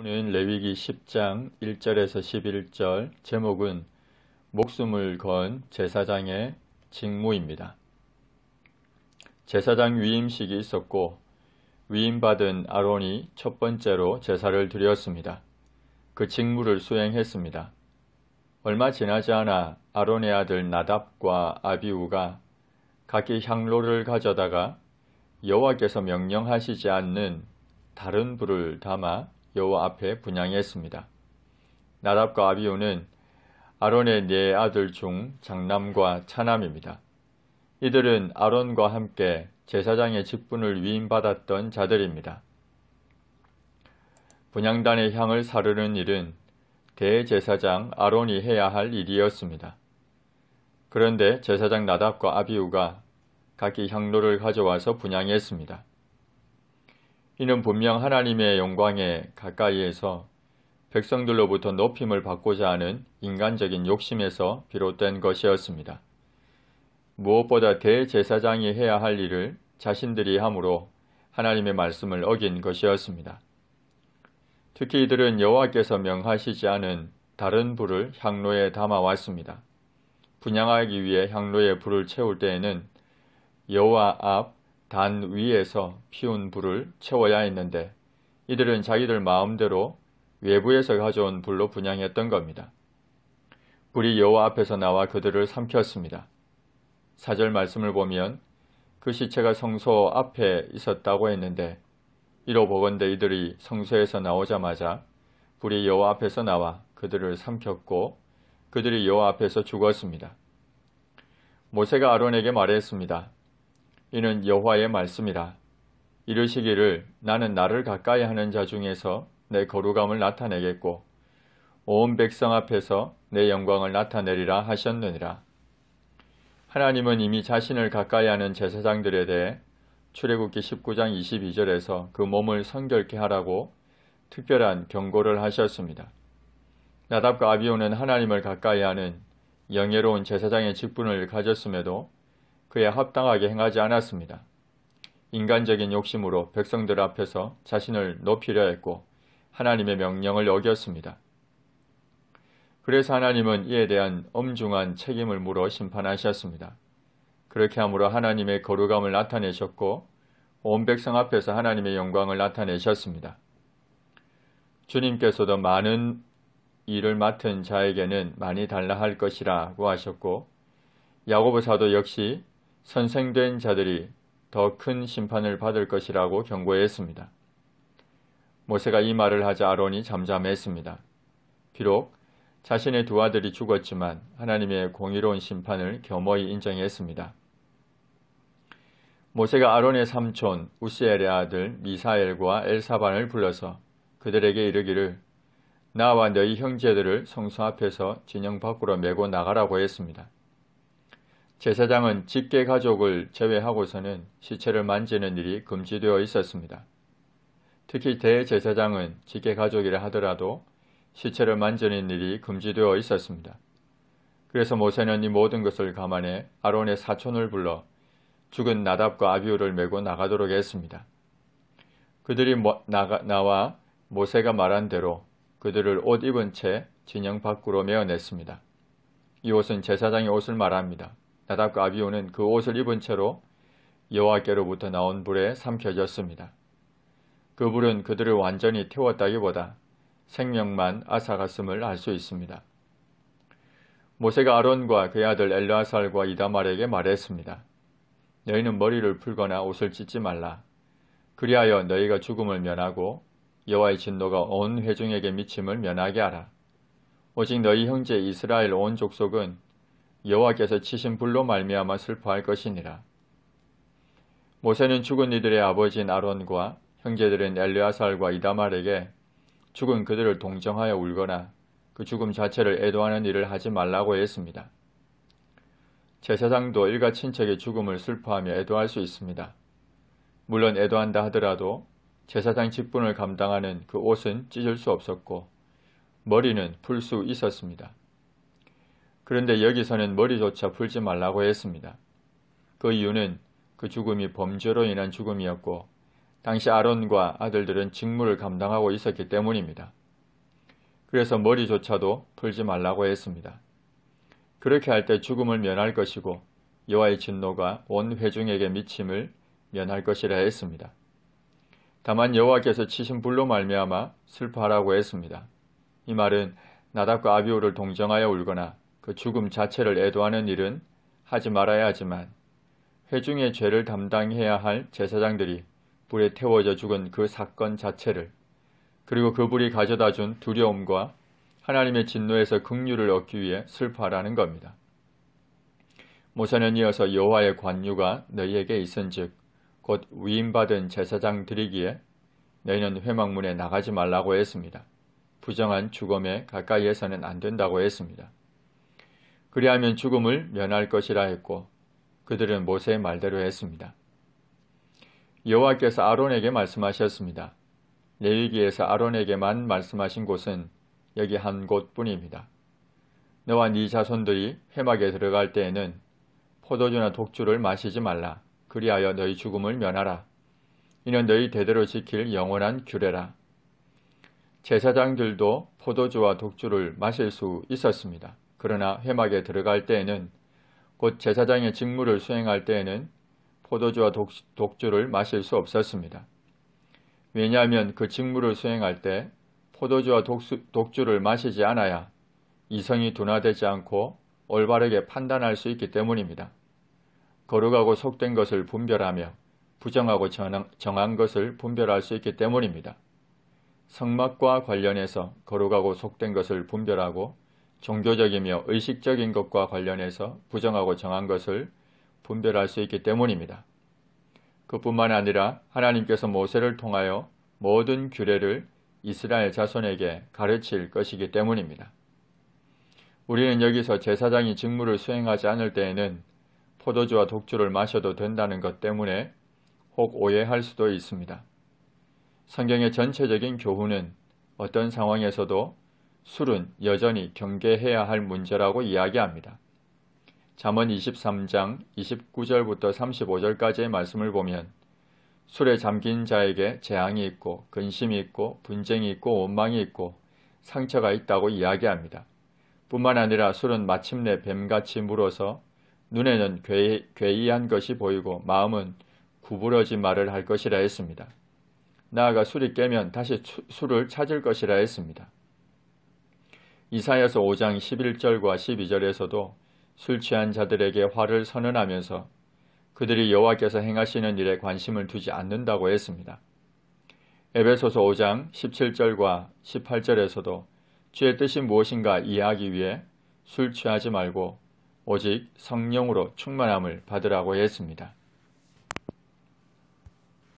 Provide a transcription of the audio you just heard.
오늘 레위기 10장 1절에서 11절 제목은 목숨을 건 제사장의 직무입니다. 제사장 위임식이 있었고 위임받은 아론이 첫 번째로 제사를 드렸습니다. 그 직무를 수행했습니다. 얼마 지나지 않아 아론의 아들 나답과 아비후가 각기 향로를 가져다가 여호와께서 명령하시지 않는 다른 불을 담아 여호와 앞에 분향했습니다. 나답과 아비후는 아론의 네 아들 중 장남과 차남입니다. 이들은 아론과 함께 제사장의 직분을 위임받았던 자들입니다. 분향단의 향을 사르는 일은 대제사장 아론이 해야 할 일이었습니다. 그런데 제사장 나답과 아비후가 각기 향로를 가져와서 분향했습니다. 이는 분명 하나님의 영광에 가까이에서 백성들로부터 높임을 받고자 하는 인간적인 욕심에서 비롯된 것이었습니다. 무엇보다 대제사장이 해야 할 일을 자신들이 함으로 하나님의 말씀을 어긴 것이었습니다. 특히 이들은 여호와께서 명하시지 않은 다른 불을 향로에 담아왔습니다. 분향하기 위해 향로에 불을 채울 때에는 여호와 앞 단 위에서 피운 불을 채워야 했는데 이들은 자기들 마음대로 외부에서 가져온 불로 분향했던 겁니다. 불이 여호와 앞에서 나와 그들을 삼켰습니다. 4절 말씀을 보면 그 시체가 성소 앞에 있었다고 했는데 이로 보건대 이들이 성소에서 나오자마자 불이 여호와 앞에서 나와 그들을 삼켰고 그들이 여호와 앞에서 죽었습니다. 모세가 아론에게 말했습니다. 이는 여호와의 말씀이라. 이르시기를 나는 나를 가까이 하는 자 중에서 내 거룩함을 나타내겠고 온 백성 앞에서 내 영광을 나타내리라 하셨느니라. 하나님은 이미 자신을 가까이 하는 제사장들에 대해 출애굽기 19장 22절에서 그 몸을 성결케 하라고 특별한 경고를 하셨습니다. 나답과 아비후는 하나님을 가까이 하는 영예로운 제사장의 직분을 가졌음에도 그에 합당하게 행하지 않았습니다. 인간적인 욕심으로 백성들 앞에서 자신을 높이려 했고 하나님의 명령을 어겼습니다. 그래서 하나님은 이에 대한 엄중한 책임을 물어 심판하셨습니다. 그렇게 함으로 하나님의 거룩함을 나타내셨고 온 백성 앞에서 하나님의 영광을 나타내셨습니다. 주님께서도 많은 일을 맡은 자에게는 많이 달라 할 것이라고 하셨고 야고보 사도 역시 선생된 자들이 더 큰 심판을 받을 것이라고 경고했습니다. 모세가 이 말을 하자 아론이 잠잠했습니다. 비록 자신의 두 아들이 죽었지만 하나님의 공의로운 심판을 겸허히 인정했습니다. 모세가 아론의 삼촌 우시엘의 아들 미사엘과 엘사반을 불러서 그들에게 이르기를 나와 너희 형제들을 성소 앞에서 진영 밖으로 메고 나가라고 했습니다. 제사장은 직계 가족을 제외하고서는 시체를 만지는 일이 금지되어 있었습니다. 특히 대제사장은 직계 가족이라 하더라도 시체를 만지는 일이 금지되어 있었습니다. 그래서 모세는 이 모든 것을 감안해 아론의 사촌을 불러 죽은 나답과 아비후를 메고 나가도록 했습니다. 그들이 나와 모세가 말한 대로 그들을 옷 입은 채 진영 밖으로 메어냈습니다. 이 옷은 제사장의 옷을 말합니다. 나답과 아비후는 그 옷을 입은 채로 여호와께로부터 나온 불에 삼켜졌습니다. 그 불은 그들을 완전히 태웠다기보다 생명만 앗아갔음을 알 수 있습니다. 모세가 아론과 그의 아들 엘르아살과 이다말에게 말했습니다. 너희는 머리를 풀거나 옷을 찢지 말라. 그리하여 너희가 죽음을 면하고 여호와의 진노가 온 회중에게 미침을 면하게 하라. 오직 너희 형제 이스라엘 온 족속은 여호와께서 치신 불로 말미암아 슬퍼할 것이니라. 모세는 죽은 이들의 아버지인 아론과 형제들인 엘르아살과 이다말에게 죽은 그들을 동정하여 울거나 그 죽음 자체를 애도하는 일을 하지 말라고 했습니다. 제사장도 일가 친척의 죽음을 슬퍼하며 애도할 수 있습니다. 물론 애도한다 하더라도 제사장 직분을 감당하는 그 옷은 찢을 수 없었고 머리는 풀 수 있었습니다. 그런데 여기서는 머리조차 풀지 말라고 했습니다. 그 이유는 그 죽음이 범죄로 인한 죽음이었고 당시 아론과 아들들은 직무를 감당하고 있었기 때문입니다. 그래서 머리조차도 풀지 말라고 했습니다. 그렇게 할 때 죽음을 면할 것이고 여호와의 진노가 온 회중에게 미침을 면할 것이라 했습니다. 다만 여호와께서 치신 불로 말미암아 슬퍼하라고 했습니다. 이 말은 나답과 아비후를 동정하여 울거나 그 죽음 자체를 애도하는 일은 하지 말아야 하지만 회중의 죄를 담당해야 할 제사장들이 불에 태워져 죽은 그 사건 자체를 그리고 그 불이 가져다 준 두려움과 하나님의 진노에서 긍휼을 얻기 위해 슬퍼하라는 겁니다. 모세는 이어서 여호와의 관유가 너희에게 있은즉 곧 위임받은 제사장들이기에 너희는 회막문에 나가지 말라고 했습니다. 부정한 죽음에 가까이에서는 안 된다고 했습니다. 그리하면 죽음을 면할 것이라 했고 그들은 모세의 말대로 했습니다. 여호와께서 아론에게 말씀하셨습니다. 레위기에서 아론에게만 말씀하신 곳은 여기 한 곳뿐입니다. 너와 네 자손들이 회막에 들어갈 때에는 포도주나 독주를 마시지 말라. 그리하여 너희 죽음을 면하라. 이는 너희 대대로 지킬 영원한 규례라. 제사장들도 포도주와 독주를 마실 수 있었습니다. 그러나 회막에 들어갈 때에는 곧 제사장의 직무를 수행할 때에는 포도주와 독주를 마실 수 없었습니다. 왜냐하면 그 직무를 수행할 때 포도주와 독주를 마시지 않아야 이성이 둔화되지 않고 올바르게 판단할 수 있기 때문입니다. 거룩하고 속된 것을 분별하며 부정하고 정한 것을 분별할 수 있기 때문입니다. 성막과 관련해서 거룩하고 속된 것을 분별하고 종교적이며 의식적인 것과 관련해서 부정하고 정한 것을 분별할 수 있기 때문입니다. 그뿐만 아니라 하나님께서 모세를 통하여 모든 규례를 이스라엘 자손에게 가르칠 것이기 때문입니다. 우리는 여기서 제사장이 직무를 수행하지 않을 때에는 포도주와 독주를 마셔도 된다는 것 때문에 혹 오해할 수도 있습니다. 성경의 전체적인 교훈은 어떤 상황에서도 술은 여전히 경계해야 할 문제라고 이야기합니다. 잠언 23장 29절부터 35절까지의 말씀을 보면 술에 잠긴 자에게 재앙이 있고 근심이 있고 분쟁이 있고 원망이 있고 상처가 있다고 이야기합니다. 뿐만 아니라 술은 마침내 뱀같이 물어서 눈에는 괴이한 것이 보이고 마음은 구부러진 말을 할 것이라 했습니다. 나아가 술이 깨면 다시 술을 찾을 것이라 했습니다. 이사야서 5장 11절과 12절에서도 술 취한 자들에게 화를 선언하면서 그들이 여호와께서 행하시는 일에 관심을 두지 않는다고 했습니다. 에베소서 5장 17절과 18절에서도 주의 뜻이 무엇인가 이해하기 위해 술 취하지 말고 오직 성령으로 충만함을 받으라고 했습니다.